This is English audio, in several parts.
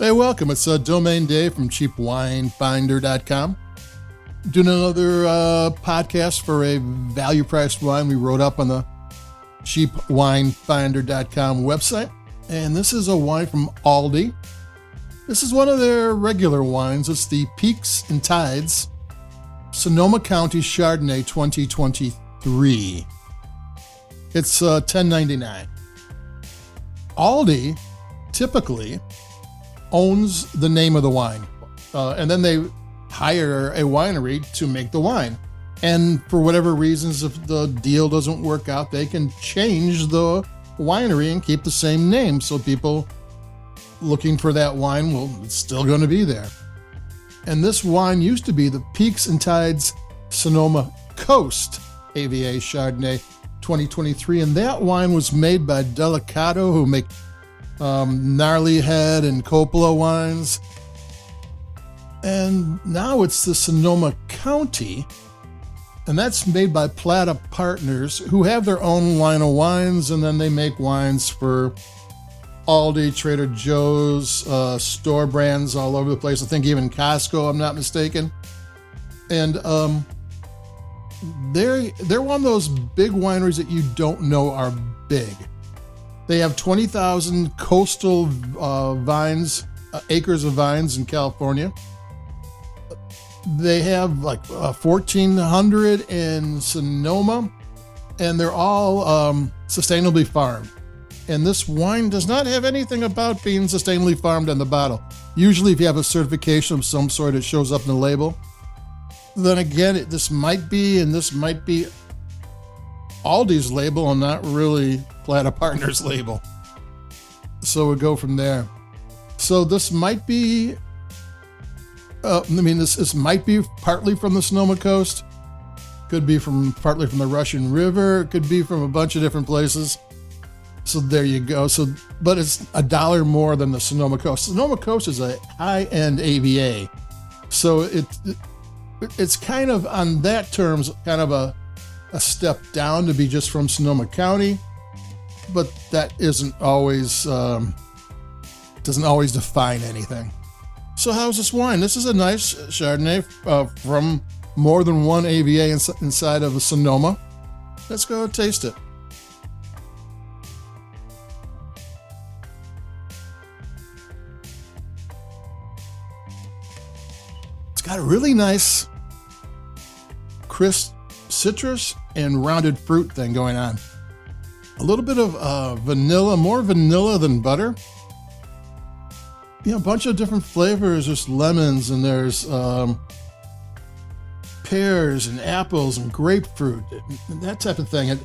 Hey, welcome. It's Domain Dave from cheapwinefinder.com. Doing another podcast for a value-priced wine we wrote up on the cheapwinefinder.com website. And this is a wine from Aldi. This is one of their regular wines. It's the Peaks and Tides Sonoma County Chardonnay 2023. It's $10.99. Aldi typically owns the name of the wine, and then they hire a winery to make the wine. And for whatever reasons, if the deal doesn't work out, they can change the winery and keep the same name. So people looking for that wine, well, it's still going to be there. And this wine used to be the Peaks and Tides Sonoma Coast AVA Chardonnay 2023. And that wine was made by Delicato, who make Gnarly Head and Coppola wines. And now it's the Sonoma County, and that's made by Plata Partners, who have their own line of wines, and then they make wines for Aldi, Trader Joe's, store brands all over the place. I think even Costco, I'm not mistaken. And they're one of those big wineries that you don't know are big. They have 20,000 coastal vines, acres of vines in California. They have like 1,400 in Sonoma, and they're all sustainably farmed. And this wine does not have anything about being sustainably farmed on the bottle. Usually if you have a certification of some sort, it shows up in the label. Then again, this might be Aldi's label and not really Plata Partners label. So we'll go from there. So this might be, this might be partly from the Sonoma coast. Could be partly from the Russian River. It could be from a bunch of different places. So there you go. But it's $1 more than the Sonoma coast. Sonoma coast is a high-end AVA. So it's kind of, on that terms, kind of a step down to be just from Sonoma County, but that doesn't always define anything. So how's this wine? This is a nice Chardonnay from more than one AVA inside of a Sonoma. Let's go taste it. It's got a really nice, crisp citrus and rounded fruit thing going on. A little bit of vanilla, more vanilla than butter. A bunch of different flavors. There's lemons, and there's pears and apples and grapefruit, and that type of thing.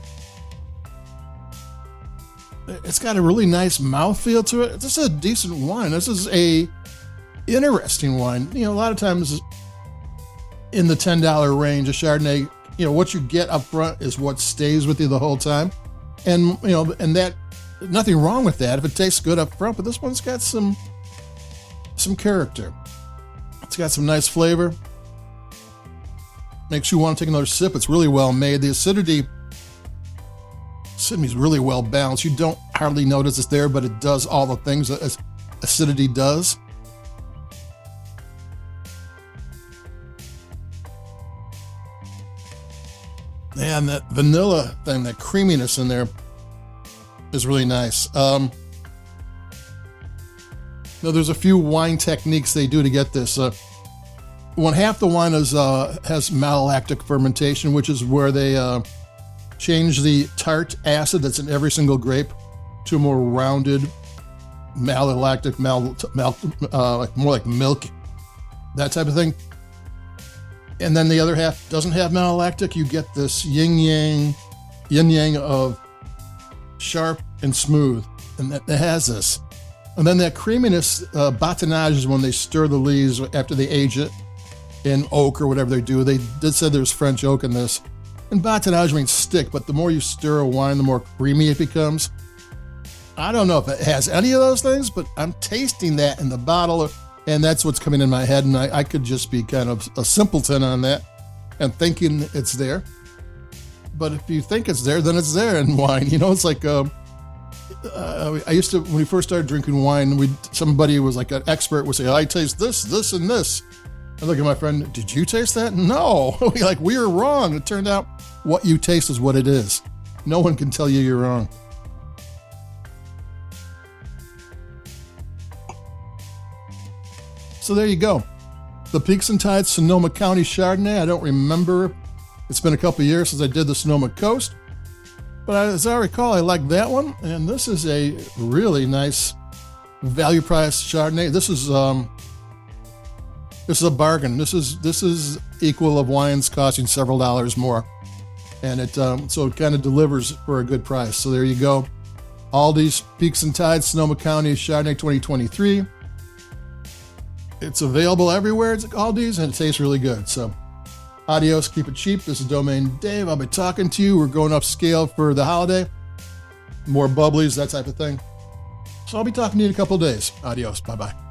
It's got a really nice mouthfeel to it. This is a decent wine. This is a interesting wine. A lot of times in the $10 range, a Chardonnay, what you get up front is what stays with you the whole time. And, and that, nothing wrong with that if it tastes good up front, but this one's got some character. It's got some nice flavor. Makes you want to take another sip. It's really well made. The acidity is really well balanced. You don't hardly notice it's there, but it does all the things that acidity does. And that vanilla thing, that creaminess in there is really nice. Now there's a few wine techniques they do to get this. When half the wine has malolactic fermentation, which is where they change the tart acid that's in every single grape to a more rounded malolactic, more like milk, that type of thing. And then the other half doesn't have malolactic. You get this yin yang of sharp and smooth, and that has this. And then that creaminess, batonnage is when they stir the leaves after they age it in oak or whatever they do. They did say there's French oak in this. And batonnage means stick, but the more you stir a wine, the more creamy it becomes. I don't know if it has any of those things, but I'm tasting that in the bottle, and that's what's coming in my head, and I could just be kind of a simpleton on that and thinking it's there. But if you think it's there, then it's there in wine. You know, it's like I used to, when we first started drinking wine, somebody was like an expert would say, I taste this, this, and this. I look at my friend, did you taste that? No. We were wrong. It turned out what you taste is what it is. No one can tell you you're wrong. So there you go. The Peaks and Tides Sonoma County Chardonnay. I don't remember. It's been a couple of years since I did the Sonoma Coast. But as I recall, I like that one. And this is a really nice value price Chardonnay. This is a bargain. This is equal of wines costing several dollars more. And so it kind of delivers for a good price. So there you go. Aldi's Peaks and Tides Sonoma County Chardonnay 2023. It's available everywhere. It's at Aldi's and it tastes really good. So adios, keep it cheap. This is Domain Dave. I'll be talking to you. We're going upscale for the holiday. More bubblies, that type of thing. So I'll be talking to you in a couple of days. Adios. Bye-bye.